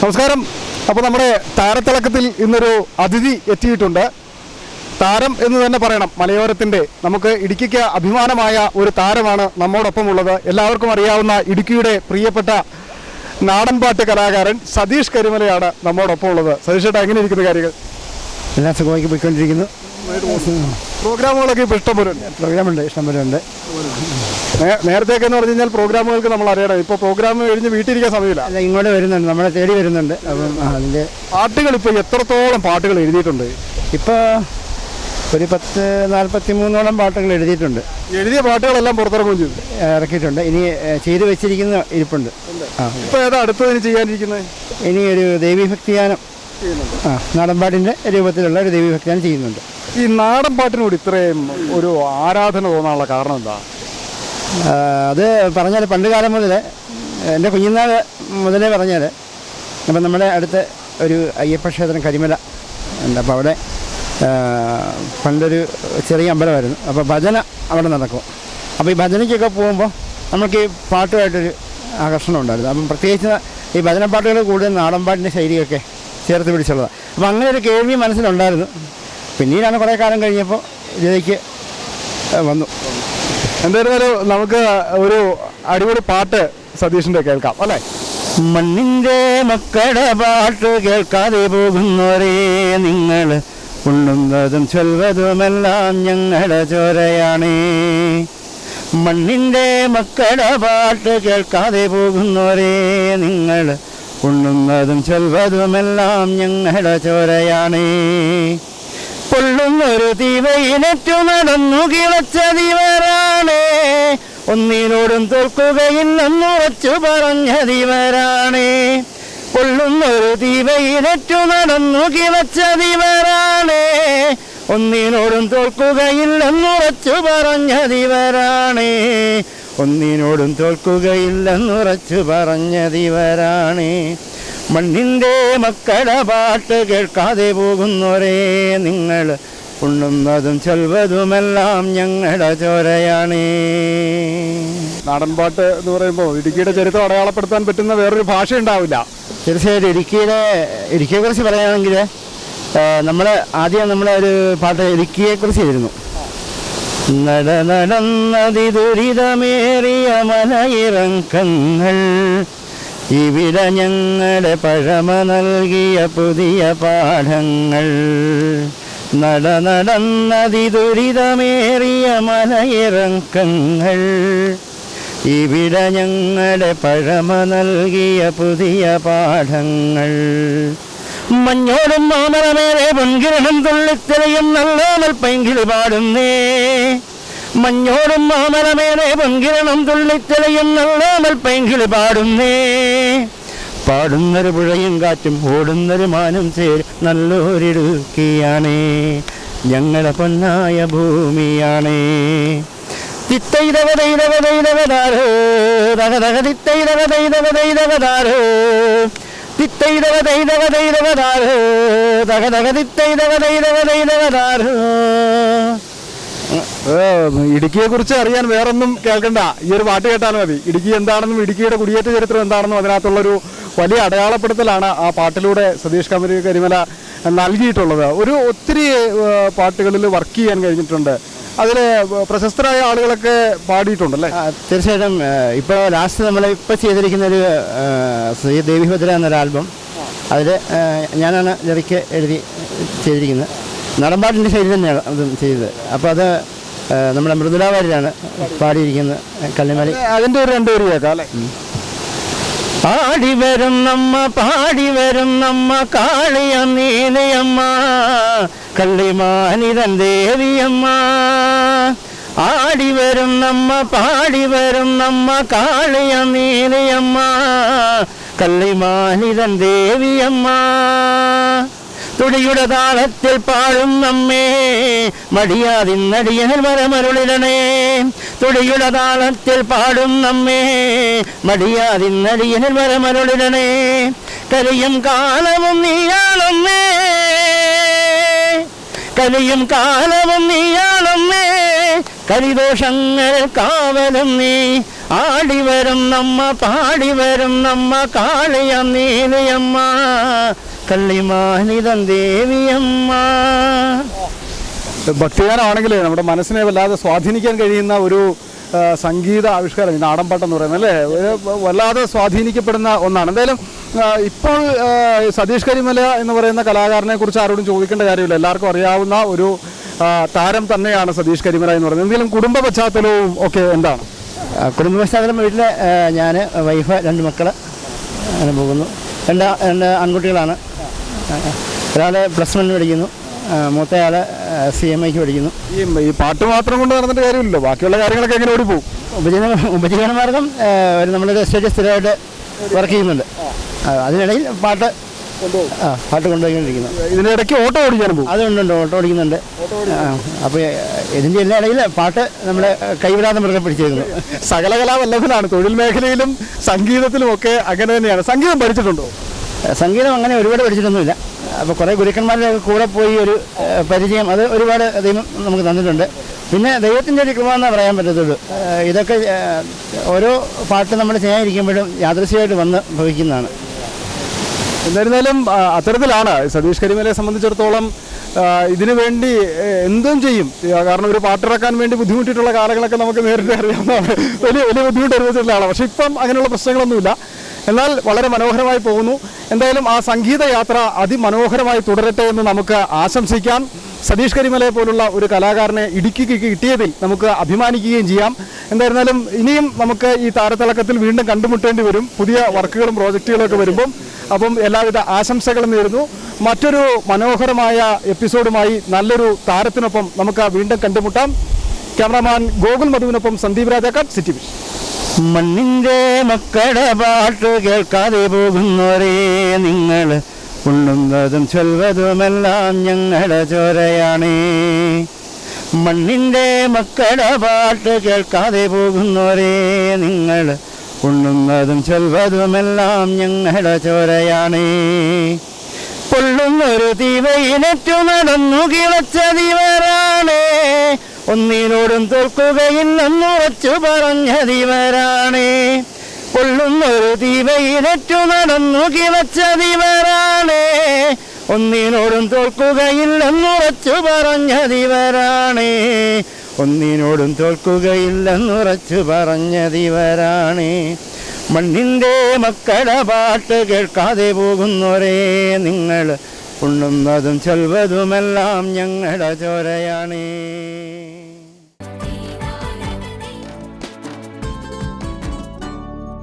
നമസ്കാരം. അപ്പോൾ നമ്മുടെ താരത്തിളക്കത്തിൽ ഇന്നൊരു അതിഥി എത്തിയിട്ടുണ്ട്. താരം എന്ന് തന്നെ പറയണം. മലയോരത്തിൻ്റെ നമുക്ക് ഇടുക്കിക്ക് അഭിമാനമായ ഒരു താരമാണ് നമ്മോടൊപ്പം ഉള്ളത്. എല്ലാവർക്കും അറിയാവുന്ന ഇടുക്കിയുടെ പ്രിയപ്പെട്ട നാടൻപാട്ട് കലാകാരൻ സതീഷ് കരിമലയാണ് നമ്മോടൊപ്പം ഉള്ളത്. സതീഷ് ചേട്ടാ, എങ്ങനെ ഇരിക്കുന്ന കാര്യങ്ങൾ? എല്ലാം സുഖമാക്കി പോയിക്കൊണ്ടിരിക്കുന്നു. പ്രോഗ്രാമുകളൊക്കെ ഇപ്പോൾ ഇഷ്ടംപോലെ പ്രോഗ്രാമുണ്ട്, ഇഷ്ടംപോലെ ഉണ്ട്. നേരത്തെയൊക്കെ എന്ന് പറഞ്ഞു കഴിഞ്ഞാൽ പ്രോഗ്രാമുകൾക്ക് നമ്മൾ അറിയണം. ഇപ്പോൾ പ്രോഗ്രാം കഴിഞ്ഞ് വീട്ടിലിരിക്കാൻ സമയമില്ല. അല്ല, ഇങ്ങോട്ട് വരുന്നുണ്ട്, നമ്മളെ തേടി വരുന്നുണ്ട്. അപ്പം അതിൻ്റെ പാട്ടുകൾ ഇപ്പോൾ എത്രത്തോളം പാട്ടുകൾ എഴുതിയിട്ടുണ്ട്? ഇപ്പോൾ ഒരു 43 പാട്ടുകൾ എഴുതിയിട്ടുണ്ട്. എഴുതിയ പാട്ടുകളെല്ലാം പുറത്തിറങ്ങുകയും ചെയ്തു, ഇറക്കിയിട്ടുണ്ട്. ഇനി ചെയ്തു വെച്ചിരിക്കുന്ന ഇരിപ്പുണ്ട്. ഇപ്പോൾ ഏതാ അടുത്തതിന് ചെയ്യാനിരിക്കുന്നത്? ഇനി ഒരു ദേവീഭക്തിഗാനം, നാടൻപാട്ടിൻ്റെ രൂപത്തിലുള്ള ഒരു ദേവീഭക്തിഗാനം ചെയ്യുന്നുണ്ട്. ഈ നാടൻ പാട്ടിനോട് ഇത്രയും ഒരു ആരാധന തോന്നാനുള്ള കാരണം എന്താ? അത് പറഞ്ഞാൽ പണ്ട് കാലം മുതൽ, എൻ്റെ കുഞ്ഞുനാൾ മുതലേ പറഞ്ഞാൽ, അപ്പം നമ്മുടെ അടുത്ത് ഒരു അയ്യപ്പ ക്ഷേത്രം കരിമല ഉണ്ട്. അപ്പോൾ അവിടെ പണ്ടൊരു ചെറിയ അമ്പലമായിരുന്നു. അപ്പോൾ ഭജന അവിടെ നടക്കും. അപ്പോൾ ഈ ഭജനയ്ക്കൊക്കെ പോകുമ്പോൾ നമുക്ക് ഈ പാട്ടുമായിട്ടൊരു ആകർഷണം ഉണ്ടായിരുന്നു. അപ്പം പ്രത്യേകിച്ച് ഈ ഭജന പാട്ടുകൾ കൂടുതൽ നാടൻപാട്ടിൻ്റെ ശൈലിയൊക്കെ ചേർത്ത് പിടിച്ചുള്ളതാണ്. അപ്പോൾ അങ്ങനെ ഒരു കേൾവി മനസ്സിലുണ്ടായിരുന്നു. പിന്നീടാണ് കുറേ കാലം കഴിഞ്ഞപ്പോൾ ഇതിലേക്ക് വന്നു. എന്തായിരുന്നാലും നമുക്ക് ഒരു അടിപൊളി പാട്ട് സതീഷിൻ്റെ കേൾക്കാം അല്ലേ? മണ്ണിൻ്റെ മക്കളുടെ പാട്ട് കേൾക്കാതെ പോകുന്നവരേ നിങ്ങൾ, ഉണ്ണുന്നതും ചൊല്വതുമെല്ലാം ഞങ്ങളുടെ ചോരയാണേ. മണ്ണിൻ്റെ മക്കളുടെ പാട്ട് കേൾക്കാതെ പോകുന്നവരേ നിങ്ങൾ, ഉണ്ണുന്നതും ചൊല്വതുമെല്ലാം ഞങ്ങളുടെ ചോരയാണേ. പൊള്ളുന്നൊരു തീവയിലേറ്റു നടന്നു കിളച്ച ദിവരാണേ, ഒന്നിനോടും തോൽക്കുകയില്ലെന്നുറച്ചു പറഞ്ഞ ദിവരാണേ. പൊള്ളുന്നൊരു തീവയിലേറ്റു നടന്നു കിളച്ച ദിവരാണേ, ഒന്നിനോടും തോൽക്കുകയില്ലെന്നുറച്ചു പറഞ്ഞ ദിവരാണേ. ഒന്നിനോടും തോൽക്കുകയില്ലെന്നുറച്ചു പറഞ്ഞ ദിവരാണേ. മണ്ണിൻ്റെ മക്കളുടെ പാട്ട് കേൾക്കാതെ പോകുന്നവരേ നിങ്ങൾ, ഉണ്ണുന്നതും ചൊല്വതുമെല്ലാം ഞങ്ങളുടെ ചോരയാണേ. നാടൻ പാട്ട് എന്ന് പറയുമ്പോൾ ഇടുക്കിയുടെ ചരിത്രം അടയാളപ്പെടുത്താൻ പറ്റുന്ന വേറൊരു ഭാഷ ഉണ്ടാവില്ല. തീർച്ചയായിട്ടും ഇടുക്കിയെക്കുറിച്ച് പറയുകയാണെങ്കിൽ നമ്മൾ ഒരു പാട്ട് ഇടുക്കിയെക്കുറിച്ച് എഴുതുന്നു. നടന്നതി ദുരിതമേറിയ മലയിറക്കങ്ങൾ, ഇവിടെ ഞങ്ങളുടെ പഴമ നൽകിയ പുതിയ പാഠങ്ങൾ. നടന്നതി ദുരിതമേറിയ മലയിറക്കങ്ങൾ, ഇവിടെ ഞങ്ങളുടെ പഴമ നൽകിയ പുതിയ പാഠങ്ങൾ. മഞ്ഞോടും മാമരമേറെ പൊൻകിരണം തുള്ളിത്തെളിയും നല്ലോമൽ പൈങ്കിളി പാടുന്നേ. മഞ്ഞോടും മാമരമേറെ പൊൻകിരണം തുള്ളിത്തെളിയും നല്ലോമൽ പൈങ്കിളി പാടുന്നേ. പാടുന്നൊരു പുഴയും കാറ്റും ഓടുന്നൊരു മാനും ചേരും നല്ലൊരിടുക്കിയാണേ, ഞങ്ങളുടെ പൊന്നായ ഭൂമിയാണേ. തിത്തൈതവതൈതവതൈതവതാരോ തകതക തിത്തൈതവതൈതവതൈതവതാരോ, തിത്തൈതവതൈതവതൈതവതാരോ തകതക തിത്തൈതവതൈതവതൈതവതാരോ. ഇടുക്കിയെ കുറിച്ച് അറിയാൻ വേറൊന്നും കേൾക്കണ്ട, ഈ ഒരു പാട്ട് കേട്ടാൽ മതി. ഇടുക്കി എന്താണെന്നും ഇടുക്കിയുടെ കുടിയേറ്റ ചരിത്രം എന്താണെന്നും അതിനകത്തുള്ളൊരു വലിയ അടയാളപ്പെടുത്തലാണ് ആ പാട്ടിലൂടെ സതീഷ് കരിമല നൽകിയിട്ടുള്ളത്. ഒത്തിരി പാട്ടുകളിൽ വർക്ക് ചെയ്യാൻ കഴിഞ്ഞിട്ടുണ്ട്. അതിൽ പ്രശസ്തരായ ആളുകളൊക്കെ പാടിയിട്ടുണ്ടല്ലേ? തീർച്ചയായിട്ടും. ഇപ്പോൾ ലാസ്റ്റ് നമ്മളിപ്പോൾ ചെയ്തിരിക്കുന്ന ഒരു ശ്രീ ദേവിഭദ്ര എന്നൊരു ആൽബം, അതിൽ ഞാനാണ് ലിറിക്ക് എഴുതി ചെയ്തിരിക്കുന്നത്. നടൻപാട്ടിൻ്റെ ശൈലി തന്നെയാണ് അതും ചെയ്തത്. അപ്പോൾ അത് നമ്മുടെ മൃദുലാവാരിയാണ് പാടിയിരിക്കുന്നത്. കല്ലിമലി അതിൻ്റെ ഒരു രണ്ടുപേരും കേൾക്കാം അല്ലേ? ആടി വരും നമ്മ പാടി വരും നമ്മ കാളിയ നീലയമ്മ, കള്ളിമാനിതൻ ദേവിയമ്മ. ആടി വരും നമ്മ പാടി വരും നമ്മ കാളിയ നീലയമ്മ, കള്ളിമാനിതൻ ദേവിയമ്മ. തുടിയുടെ താളത്തിൽ പാടും നമ്മേ, മടിയാതിന്നടിയനിൽ വരമരുളിടണേ. തുടിയുടെ താളത്തിൽ പാടും നമ്മേ, മടിയാതിന്നടിയനിൽ വരമരുളിടണേ. കലിയും കാലവും നീയാളൊന്നേ, കലിയും കാലവും നീയാളൊന്നേ, കരിദോഷങ്ങൾ കാവലും നീ. ആടി വരും നമ്മ പാടി വരും നമ്മ കാളിയ നീലിയമ്മ കള്ളിമാലിതൻ ദേവിയമ്മ. ഭക്തിഗാനമാണെങ്കിലേ നമ്മുടെ മനസ്സിനെ വല്ലാതെ സ്വാധീനിക്കാൻ കഴിയുന്ന ഒരു സംഗീത ആവിഷ്കാരം ഈ നാടൻപാട്ട് എന്ന് പറയുന്നത് അല്ലേ, വല്ലാതെ സ്വാധീനിക്കപ്പെടുന്ന ഒന്നാണ്. എന്തായാലും ഇപ്പോൾ സതീഷ് കരിമല എന്ന് പറയുന്ന കലാകാരനെ കുറിച്ച് ആരോടും ചോദിക്കേണ്ട കാര്യമില്ല, എല്ലാവർക്കും അറിയാവുന്ന ഒരു താരം തന്നെയാണ് സതീഷ് കരിമല എന്ന് പറയുന്നത്. എന്തെങ്കിലും കുടുംബ പശ്ചാത്തലവും ഒക്കെ എന്താണ്? കുടുംബ പശ്ചാത്തലം വീട്ടിൽ ഞാൻ, വൈഫ്, 2 മക്കൾ അങ്ങനെ പോകുന്നു. രണ്ട് ആൺകുട്ടികളാണ്. ഒരാൾ +1 പഠിക്കുന്നു, മൂത്തയാൾ CMIക്ക് പഠിക്കുന്നു. ഈ പാട്ട് മാത്രം കൊണ്ട് നടന്നിട്ട് കാര്യമില്ലല്ലോ, ബാക്കിയുള്ള കാര്യങ്ങളൊക്കെ എങ്ങനെ ഓടിപ്പോകും? ഉപജീവന മാർഗം നമ്മളൊരു സ്റ്റേജ് സ്ഥിരമായിട്ട് വർക്ക് ചെയ്യുന്നുണ്ട്. അതിനിടയിൽ പാട്ട് കൊണ്ടുപോയിക്കൊണ്ടിരിക്കുന്നു. ഇതിനിടയ്ക്ക് ഓട്ടോ ഓടിക്കാനും പോകും? അതുകൊണ്ടുണ്ട്, ഓട്ടോ ഓടിക്കുന്നുണ്ട്. അപ്പോൾ ഇതിൻ്റെ എല്ലാ ഇടയിൽ പാട്ട് നമ്മളെ കൈവിടാതെ മൃഗം പിടിച്ചിരുന്നു. സകലകലാവല്ലഭനാണ്, തൊഴിൽ മേഖലയിലും സംഗീതത്തിലും ഒക്കെ അങ്ങനെ തന്നെയാണ്. സംഗീതം പഠിച്ചിട്ടുണ്ടോ? സംഗീതം അങ്ങനെ ഒരുപാട് പഠിച്ചിട്ടൊന്നുമില്ല. അപ്പോൾ കുറേ ഗുരുക്കന്മാരുടെ കൂടെ പോയി ഒരു പരിചയം, അത് ഒരുപാട് ദൈവം നമുക്ക് തന്നിട്ടുണ്ട്. പിന്നെ ദൈവത്തിൻ്റെ ഒരു കൃപ എന്നേ പറയാൻ പറ്റത്തുള്ളൂ. ഇതൊക്കെ ഓരോ പാട്ട് നമ്മൾ ചെയ്യാതിരിക്കുമ്പോഴും യാദൃശ്യമായിട്ട് വന്ന് ഭവിക്കുന്നതാണ്. എന്നിരുന്നാലും അത്തരത്തിലാണ് സതീഷ് കരിമലയെ സംബന്ധിച്ചിടത്തോളം. ഇതിനു വേണ്ടി എന്തും ചെയ്യും. കാരണം ഒരു പാട്ടിറക്കാൻ വേണ്ടി ബുദ്ധിമുട്ടിയിട്ടുള്ള കാലങ്ങളൊക്കെ നമുക്ക് നേരിട്ട് അറിയാവുന്നതാണ്. വലിയ ബുദ്ധിമുട്ട് അനുഭവിച്ചിട്ടുള്ള ആളാണ്. പക്ഷേ ഇപ്പം അങ്ങനെയുള്ള പ്രശ്നങ്ങളൊന്നുമില്ല. എന്നാൽ വളരെ മനോഹരമായി പോകുന്നു. എന്തായാലും ആ സംഗീത യാത്ര അതിമനോഹരമായി തുടരട്ടെ എന്ന് നമുക്ക് ആശംസിക്കാം. സതീഷ് കരിമലയെ പോലുള്ള ഒരു കലാകാരനെ ഇടുക്കിക്ക് കിട്ടിയതിൽ നമുക്ക് അഭിമാനിക്കുകയും ചെയ്യാം. എന്തായിരുന്നാലും ഇനിയും നമുക്ക് ഈ താരത്തിളക്കത്തിൽ വീണ്ടും കണ്ടുമുട്ടേണ്ടി വരും, പുതിയ വർക്കുകളും പ്രോജക്റ്റുകളൊക്കെ വരുമ്പം. അപ്പം എല്ലാവിധ ആശംസകളും നേരുന്നു. മറ്റൊരു മനോഹരമായ എപ്പിസോഡുമായി നല്ലൊരു താരത്തിനൊപ്പം നമുക്ക് വീണ്ടും കണ്ടുമുട്ടാം. ക്യാമറാമാൻ ഗോകുൽ മധുവിനൊപ്പം സന്ദീപ് രാജാക്കാട്, സിറ്റി വിഷൻ. മണ്ണിൻ്റെ മക്കളുടെ പാട്ട് കേൾക്കാതെ പോകുന്നവരേ നിങ്ങൾ, ഉണ്ണുന്നതും ചൊല്വതുമെല്ലാം ഞങ്ങളുടെ ചോരയാണേ. മണ്ണിൻ്റെ മക്കളുടെ പാട്ട് കേൾക്കാതെ പോകുന്നവരേ നിങ്ങൾ, ഉണ്ണുന്നതും ചൊല്വതുമെല്ലാം ഞങ്ങളുടെ ചോരയാണേ. പൊള്ളുന്നൊരു തീവയിലേറ്റു നടന്നു കിളച്ച ദിവരാണേ, ഒന്നിനോടും തോൽക്കുകയില്ലെന്നുറച്ചു പറഞ്ഞതിവരാണേ. പൊള്ളുന്നൊരു തീവയിലേറ്റു നടന്നു കിളച്ചതിവരാണേ, ഒന്നിനോടും തോൽക്കുകയില്ലെന്നുറച്ചു പറഞ്ഞതിവരാണേ. ഒന്നിനോടും തോൽക്കുകയില്ലെന്നുറച്ചു പറഞ്ഞതിവരാണേ. മണ്ണിൻ്റെ മക്കളുടെ പാട്ട് കേൾക്കാതെ പോകുന്നവരേ നിങ്ങൾ, ഉണ്ണുന്നതും ചൊല്വതുമെല്ലാം ഞങ്ങളുടെ ചോരയാണേ.